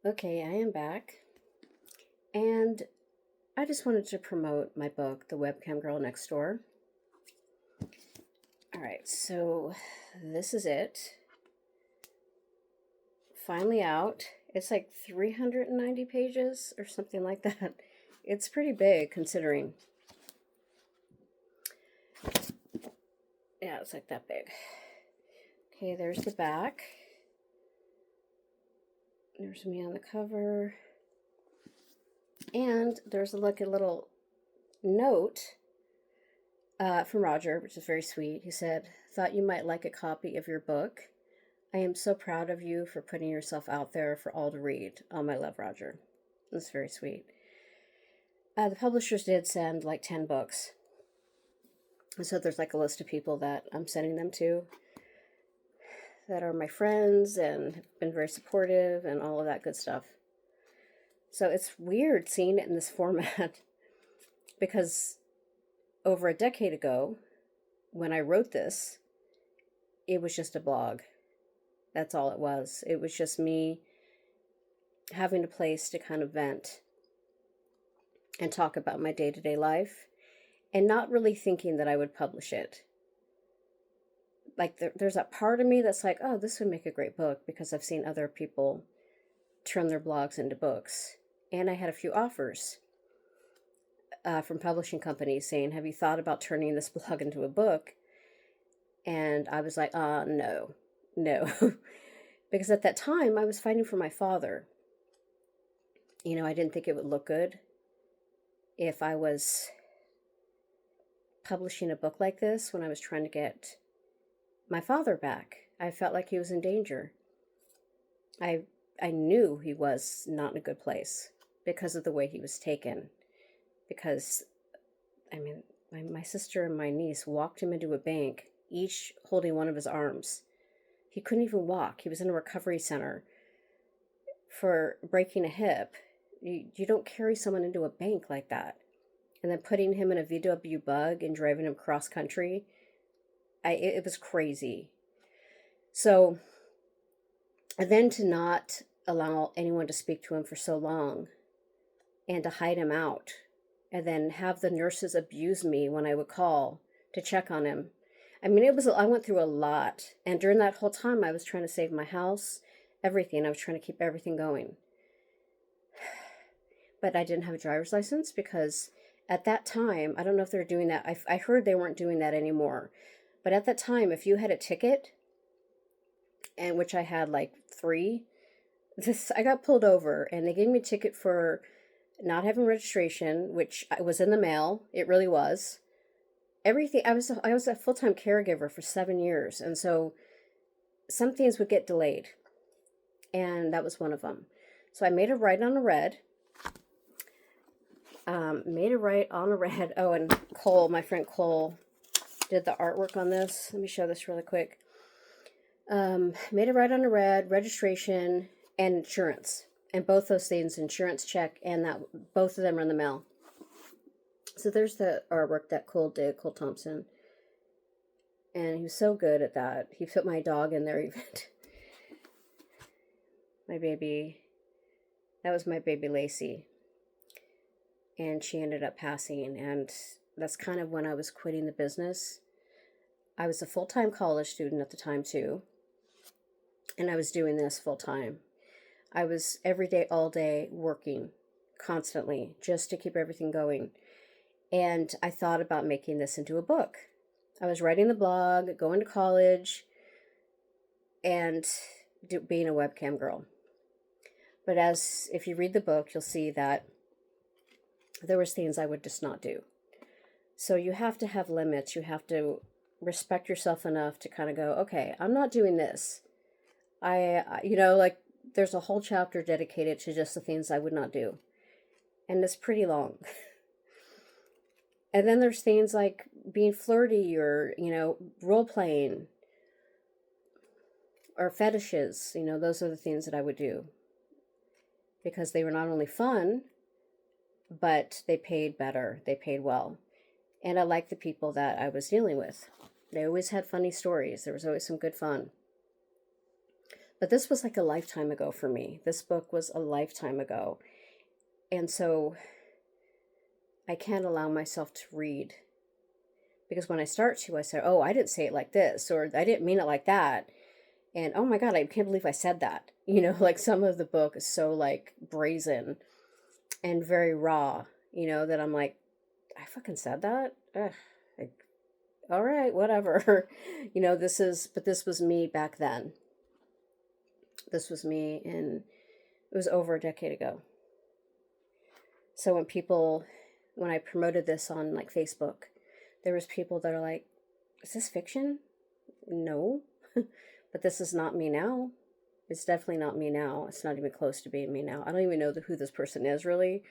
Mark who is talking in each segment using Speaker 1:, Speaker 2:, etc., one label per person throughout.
Speaker 1: Okay, I am back. And I just wanted to promote my book, The Webcam Girl Next Door. All right, so this is it. Finally out. It's like 390 pages or something like that. It's pretty big considering. Yeah, it's like that big. Okay, there's the back. There's me on the cover. And there's like a little note from Roger, which is very sweet. He said, "Thought you might like a copy of your book. I am so proud of you for putting yourself out there for all to read. All my love, Roger." That's very sweet. The publishers did send like 10 books. And so there's like a list of people that I'm sending them to that are my friends and have been very supportive and all of that good stuff. So it's weird seeing it in this format because over a decade ago, when I wrote this, it was just a blog. That's all it was. It was just me having a place to kind of vent and talk about my day-to-day life and not really thinking that I would publish it. Like there's that part of me that's like, oh, this would make a great book because I've seen other people turn their blogs into books. And I had a few offers from publishing companies saying, have you thought about turning this blog into a book? And I was like, no. Because at that time I was fighting for my father. You know, I didn't think it would look good if I was publishing a book like this when I was trying to get my father back. I felt like he was in danger. I knew he was not in a good place because of the way he was taken. Because, I mean, my sister and my niece walked him into a bank, each holding one of his arms. He couldn't even walk. He was in a recovery center for breaking a hip. You don't carry someone into a bank like that. And then putting him in a VW bug and driving him cross country. It was crazy. So, and then to not allow anyone to speak to him for so long and to hide him out and then have the nurses abuse me when I would call to check on him. I mean, I went through a lot. And during that whole time, I was trying to save my house, everything. I was trying to keep everything going. But I didn't have a driver's license because at that time, I don't know if they're doing that. I heard they weren't doing that anymore. But at that time, if you had a ticket, and which I had like 3, I got pulled over and they gave me a ticket for not having registration, which was in the mail. It really was. Everything. I was a full-time caregiver for 7 years, and so some things would get delayed, and that was one of them. So I made a right on a red. Oh, and Cole, my friend Cole, did the artwork on this. Let me show this really quick. Made a right on a red, registration, and insurance. And both those things, insurance check, and that both of them are in the mail. So there's the artwork that Cole did, Cole Thompson. And he was so good at that. He put my dog in there even. My baby. That was my baby Lacey. And she ended up passing. And that's kind of when I was quitting the business. I was a full-time college student at the time too. And I was doing this full-time. I was every day, all day, working constantly just to keep everything going. And I thought about making this into a book. I was writing the blog, going to college, and being a webcam girl. But if you read the book, you'll see that there was things I would just not do. So you have to have limits. You have to respect yourself enough to kind of go, okay, I'm not doing this. Like there's a whole chapter dedicated to just the things I would not do. And it's pretty long. And then there's things like being flirty or, role playing or fetishes. Those are the things that I would do because they were not only fun, but they paid better. They paid well. And I liked the people that I was dealing with. They always had funny stories. There was always some good fun. But this was like a lifetime ago for me. This book was a lifetime ago. And so I can't allow myself to read, because when I start to, I say, oh, I didn't say it like this, or I didn't mean it like that. And oh my God, I can't believe I said that. Like some of the book is so like brazen and very raw, that I'm like, I fucking said that? Ugh, like, all right, whatever. But this was me back then. This was me it was over a decade ago. So when I promoted this on like Facebook, there was people that are like, is this fiction? No, but this is not me now. It's definitely not me now. It's not even close to being me now. I don't even know who this person is really,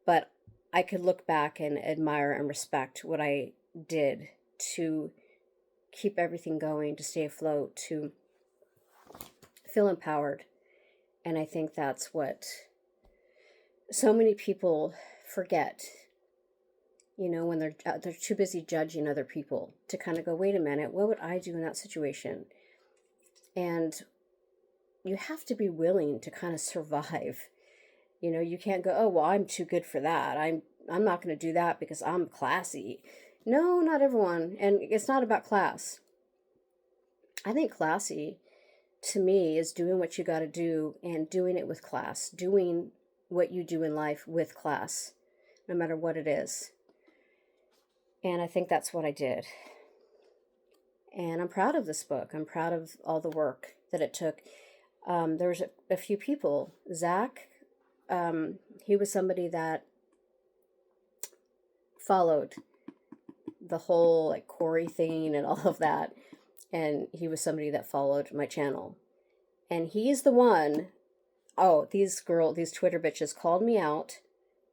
Speaker 1: but I could look back and admire and respect what I did to keep everything going, to stay afloat, to feel empowered. And I think that's what so many people forget, when they're too busy judging other people, to kind of go, wait a minute, what would I do in that situation? And you have to be willing to kind of survive. You can't go, oh, well, I'm too good for that. I'm not going to do that because I'm classy. No, not everyone. And it's not about class. I think classy, to me, is doing what you got to do and doing it with class, doing what you do in life with class, no matter what it is. And I think that's what I did. And I'm proud of this book. I'm proud of all the work that it took. There was a few people. Zach, he was somebody that followed the whole like Corey thing and all of that. And he was somebody that followed my channel. And he's the one, these Twitter bitches called me out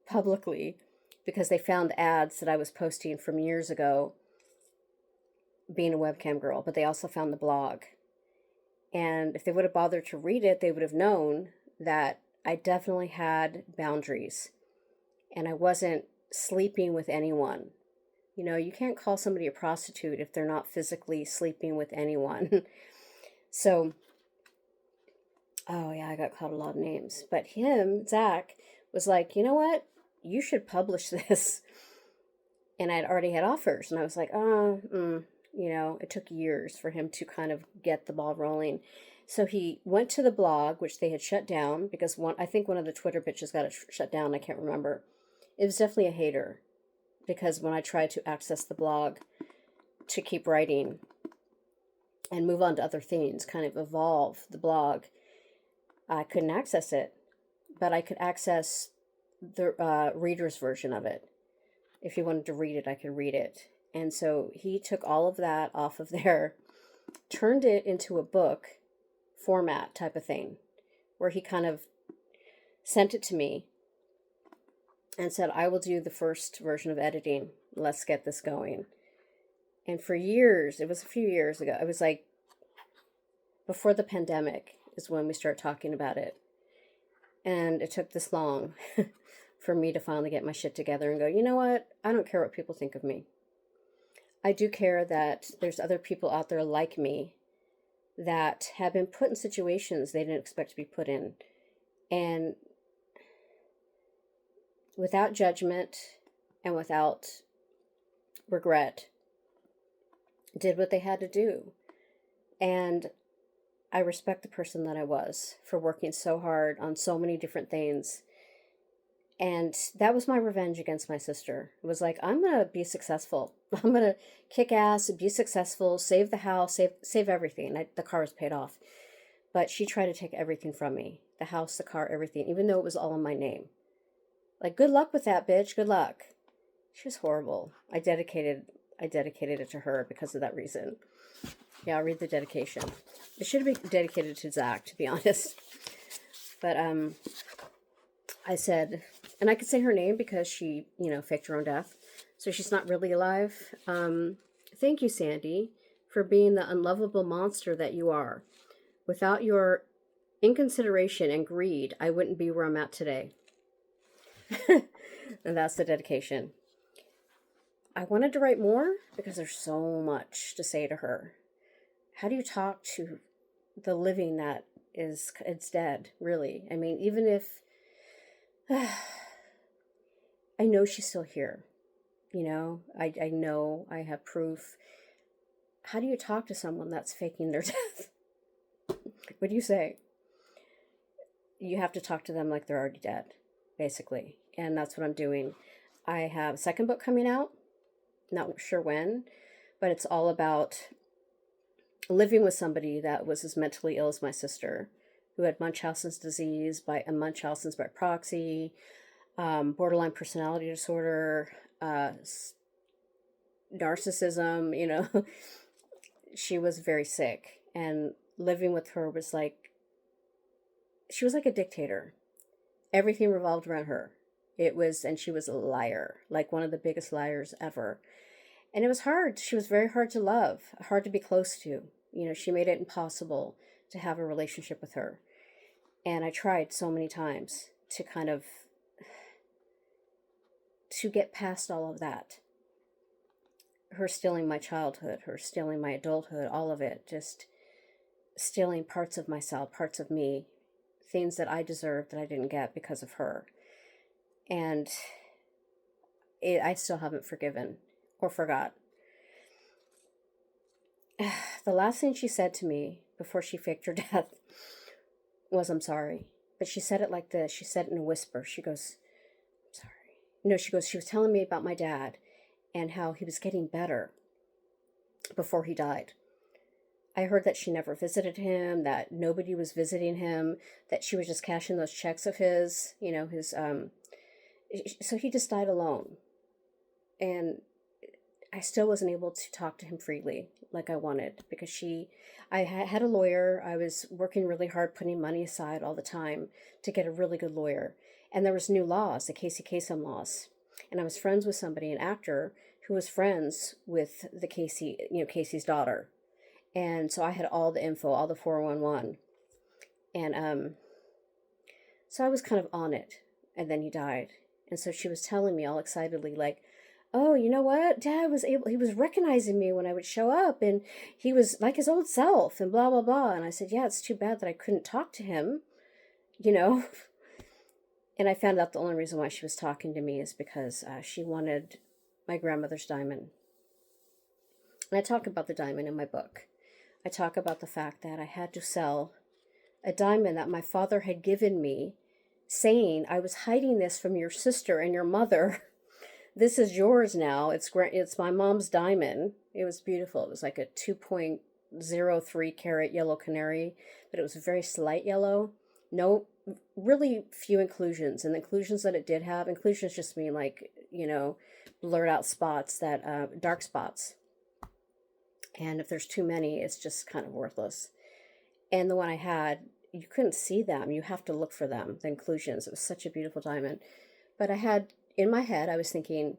Speaker 1: publicly because they found ads that I was posting from years ago being a webcam girl, but they also found the blog. And if they would have bothered to read it, they would have known that I definitely had boundaries and I wasn't sleeping with anyone. You can't call somebody a prostitute if they're not physically sleeping with anyone. So, oh yeah, I got called a lot of names. But Zach, was like, you know what? You should publish this. And I'd already had offers. And I was like, it took years for him to kind of get the ball rolling. So he went to the blog, which they had shut down because I think one of the Twitter bitches got it shut down. I can't remember. It was definitely a hater because when I tried to access the blog to keep writing and move on to other things, kind of evolve the blog, I couldn't access it, but I could access the reader's version of it. If you wanted to read it, I could read it. And so he took all of that off of there, turned it into a book format type of thing, where he kind of sent it to me and said, I will do the first version of editing. Let's get this going. And for years, it was a few years ago, it was like before the pandemic is when we started talking about it. And it took this long for me to finally get my shit together and go, you know what? I don't care what people think of me. I do care that there's other people out there like me that have been put in situations they didn't expect to be put in. And without judgment and without regret, did what they had to do. And I respect the person that I was for working so hard on so many different things. And that was my revenge against my sister. It was like, I'm going to be successful. I'm going to kick ass, be successful, save the house, save everything. The car was paid off. But she tried to take everything from me. The house, the car, everything, even though it was all in my name. Like, good luck with that, bitch. Good luck. She was horrible. I dedicated it to her because of that reason. Yeah, I'll read the dedication. It should have been dedicated to Zach, to be honest. But I said, and I could say her name because she, faked her own death. So she's not really alive. Thank you, Sandy, for being the unlovable monster that you are. Without your inconsideration and greed, I wouldn't be where I'm at today. And that's the dedication. I wanted to write more because there's so much to say to her. How do you talk to the living that it's dead, really. I mean, even if I know she's still here, I know I have proof. How do you talk to someone that's faking their death? What do you say? You have to talk to them like they're already dead, basically. And that's what I'm doing. I have a second book coming out, not sure when, but it's all about living with somebody that was as mentally ill as my sister, who had Munchausen's disease Munchausen's by proxy, borderline personality disorder, narcissism. She was very sick, and living with her was like, she was like a dictator. Everything revolved around her. And she was a liar, like one of the biggest liars ever. And it was hard. She was very hard to love, hard to be close to. She made it impossible to have a relationship with her. And I tried so many times to to get past all of that. Her stealing my childhood, her stealing my adulthood, all of it, just stealing parts of myself, parts of me, things that I deserved that I didn't get because of her. And I still haven't forgiven or forgot. The last thing she said to me before she faked her death was, "I'm sorry." But she said it like this. She said it in a whisper. She goes, "I'm sorry." No, she was telling me about my dad and how he was getting better before he died. I heard that she never visited him, that nobody was visiting him, that she was just cashing those checks of his, so he just died alone. And I still wasn't able to talk to him freely like I wanted, because I had a lawyer. I was working really hard, putting money aside all the time to get a really good lawyer. And there was new laws, the Casey Kasem laws. And I was friends with somebody, an actor, who was friends with Casey's daughter. And so I had all the info, all the 411. And so I was kind of on it. And then he died. And so she was telling me all excitedly, like, "Oh, you know what? Dad he was recognizing me when I would show up, and he was like his old self, and blah, blah, blah." And I said, "Yeah, it's too bad that I couldn't talk to him, you know?" And I found out the only reason why she was talking to me is because she wanted my grandmother's diamond. And I talk about the diamond in my book. I talk about the fact that I had to sell a diamond that my father had given me, saying, "I was hiding this from your sister and your mother. This is yours now. It's my mom's diamond." It was beautiful. It was like a 2.03 carat yellow canary, but it was a very slight yellow. No, really few inclusions. And the inclusions that it did have, inclusions just mean like, blurred out spots, that dark spots. And if there's too many, it's just kind of worthless. And the one I had, you couldn't see them. You have to look for them, the inclusions. It was such a beautiful diamond. But in my head, I was thinking,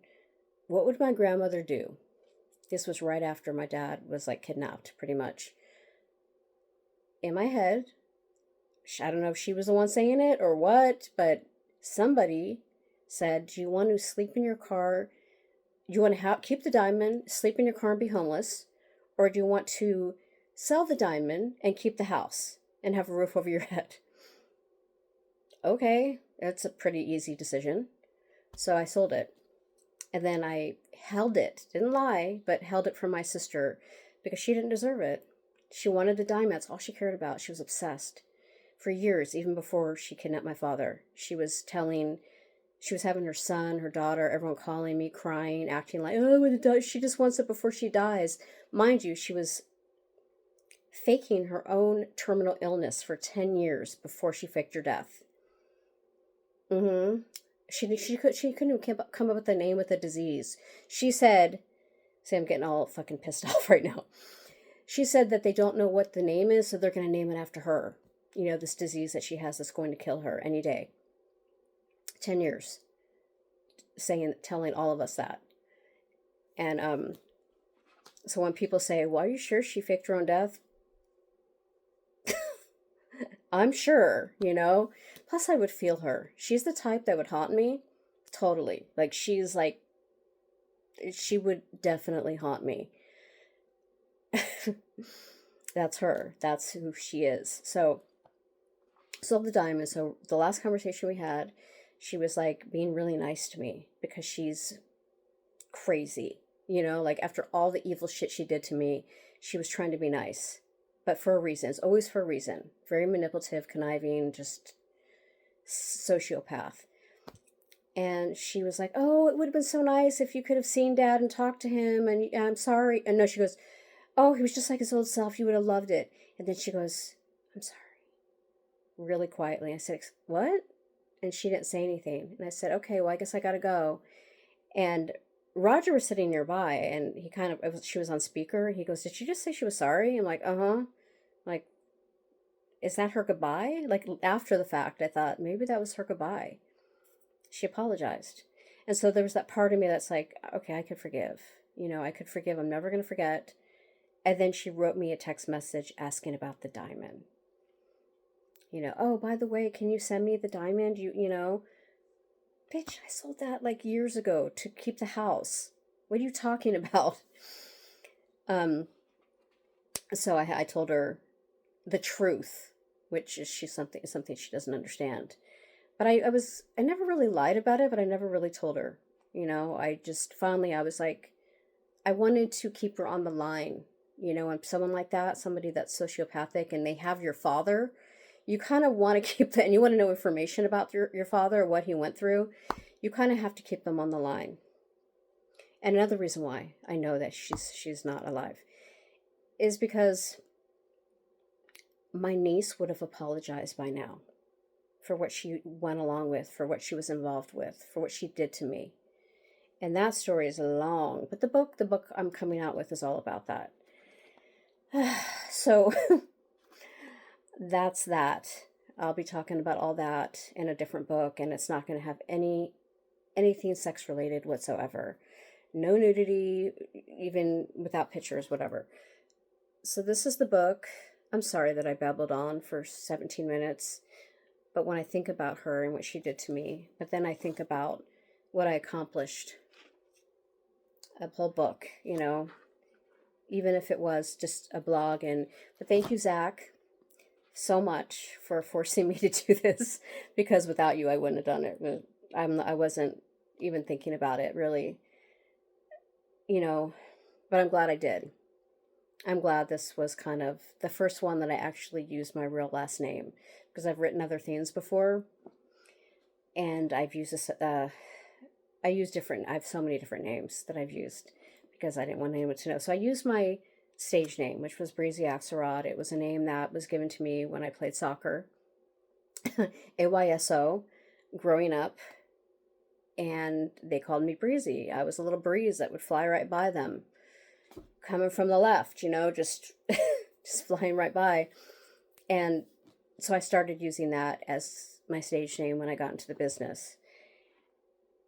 Speaker 1: what would my grandmother do? This was right after my dad was like kidnapped, pretty much. In my head, I don't know if she was the one saying it or what, but somebody said, "Do you want to sleep in your car? Do you want to keep the diamond, sleep in your car and be homeless? Or do you want to sell the diamond and keep the house and have a roof over your head?" Okay, that's a pretty easy decision. So I sold it. And then I held it, didn't lie, but held it for my sister because she didn't deserve it. She wanted the diamond. That's all she cared about. She was obsessed for years, even before she kidnapped my father. She was having her son, her daughter, everyone calling me, crying, acting like, "Oh, she just wants it before she dies." Mind you, she was faking her own terminal illness for 10 years before she faked her death. She couldn't come up with a name with a disease. She said, see, I'm getting all fucking pissed off right now. She said that they don't know what the name is, so they're going to name it after her. This disease that she has that's going to kill her any day. 10 years. Telling all of us that. And so when people say, "Well, are you sure she faked her own death?" I'm sure, Plus, I would feel her. She's the type that would haunt me. Totally. Like, she would definitely haunt me. That's her. That's who she is. So Sold the diamond. So the last conversation we had, she was like being really nice to me because she's crazy. Like after all the evil shit she did to me, she was trying to be nice. But for a reason. It's always for a reason. Very manipulative, conniving, just sociopath. And she was like, "Oh, it would have been so nice if you could have seen Dad and talked to him. And I'm sorry." And no, she goes, "Oh, he was just like his old self. You would have loved it." And then she goes, "I'm sorry," really quietly. I said, "What?" And she didn't say anything. And I said, "Okay, well, I guess I gotta go." And Roger was sitting nearby, and he kind of, she was on speaker. He goes, "Did she just say she was sorry?" I'm like, "Uh-huh." Like, is that her goodbye? Like, after the fact, I thought maybe that was her goodbye. She apologized. And so there was that part of me that's like, okay, I could forgive. I could forgive. I'm never going to forget. And then she wrote me a text message asking about the diamond. "Oh, by the way, can you send me the diamond? Bitch, I sold that like years ago to keep the house. What are you talking about?" Um, so I told her the truth, which is something she doesn't understand. But I never really lied about it, but I never really told her. I just finally, I was like, I wanted to keep her on the line. And someone like that, somebody that's sociopathic and they have your father, you kind of want to keep that, and you want to know information about your father, what he went through. You kind of have to keep them on the line. And another reason why I know that she's not alive is because my niece would have apologized by now for what she went along with, for what she was involved with, for what she did to me. And that story is long, but the book I'm coming out with is all about that. So that's that. I'll be talking about all that in a different book, and it's not going to have anything sex related whatsoever. No nudity, even without pictures, whatever. So this is the book. I'm sorry that I babbled on for 17 minutes. But when I think about her and what she did to me, but then I think about what I accomplished, a whole book, even if it was just a blog. But thank you, Zach, so much for forcing me to do this, because without you, I wouldn't have done it. I wasn't even thinking about it really, but I'm glad I did. I'm glad this was kind of the first one that I actually used my real last name, because I've written other things before, and I've used this. I have so many different names that I've used because I didn't want anyone to know. So I used my stage name, which was Breezy Axelrod. It was a name that was given to me when I played soccer, AYSO, growing up, and they called me Breezy. I was a little breeze that would fly right by them, coming from the left, just just flying right by. And so I started using that as my stage name when I got into the business.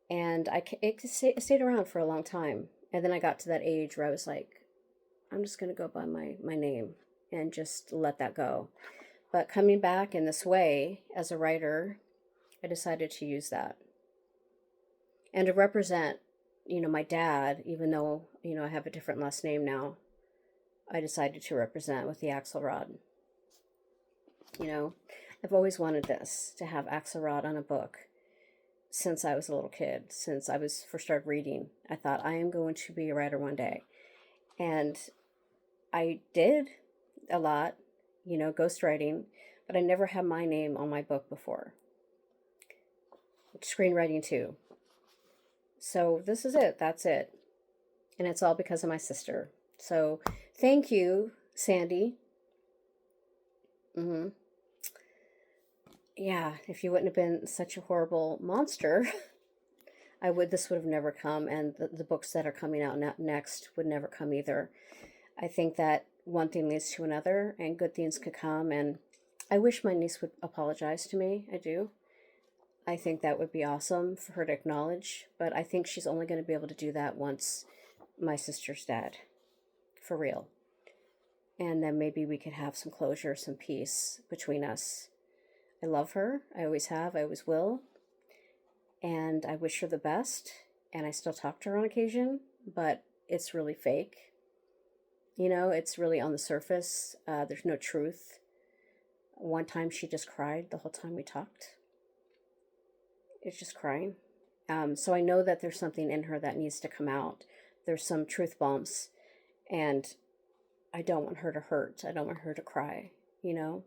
Speaker 1: And it stayed around for a long time. And then I got to that age where I was like, I'm just going to go by my name and just let that go. But coming back in this way as a writer, I decided to use that. And to represent, my dad, even though, I have a different last name now, I decided to represent with the Axelrod. I've always wanted this, to have Axelrod on a book since I was a little kid, since I first started reading. I thought, I am going to be a writer one day. And I did a lot, ghostwriting, but I never had my name on my book before. Screenwriting too. So this is it. That's it. And it's all because of my sister. So thank you, Sandy. Yeah, if you wouldn't have been such a horrible monster, this would have never come, and the books that are coming out next would never come either. I think that one thing leads to another, and good things could come, and I wish my niece would apologize to me. I do. I think that would be awesome for her to acknowledge, but I think she's only going to be able to do that once my sister's dead, for real. And then maybe we could have some closure, some peace between us. I love her. I always have. I always will. And I wish her the best. And I still talk to her on occasion, but it's really fake. It's really on the surface. There's no truth. One time she just cried the whole time we talked. It's just crying. So I know that there's something in her that needs to come out. There's some truth bumps, and I don't want her to hurt. I don't want her to cry, you know?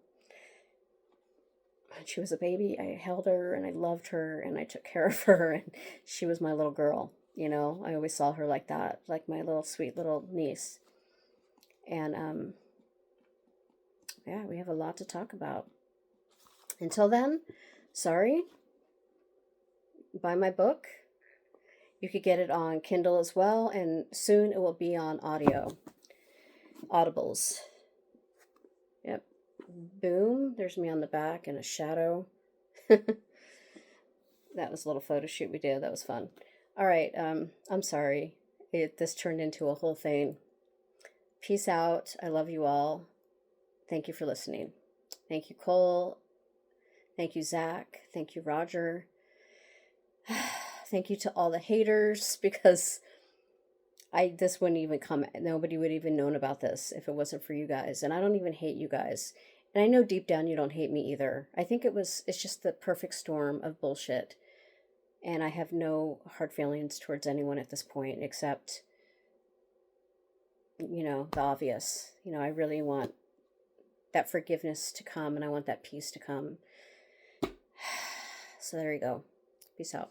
Speaker 1: When she was a baby, I held her and I loved her and I took care of her, and she was my little girl, you know? I always saw her like that, like my little sweet little niece. And yeah, we have a lot to talk about. Until then, sorry. Buy my book. You could get it on Kindle as well, and soon it will be on Audibles. Yep. Boom. There's me on the back in a shadow. That was a little photo shoot we did. That was fun. All right. I'm sorry. This turned into a whole thing. Peace out. I love you all. Thank you for listening. Thank you, Cole. Thank you, Zach. Thank you, Roger. Thank you to all the haters, because this wouldn't even come. Nobody would even known about this if it wasn't for you guys. And I don't even hate you guys. And I know deep down you don't hate me either. I think it's just the perfect storm of bullshit. And I have no hard feelings towards anyone at this point, except, the obvious. I really want that forgiveness to come, and I want that peace to come. So there you go. Peace out.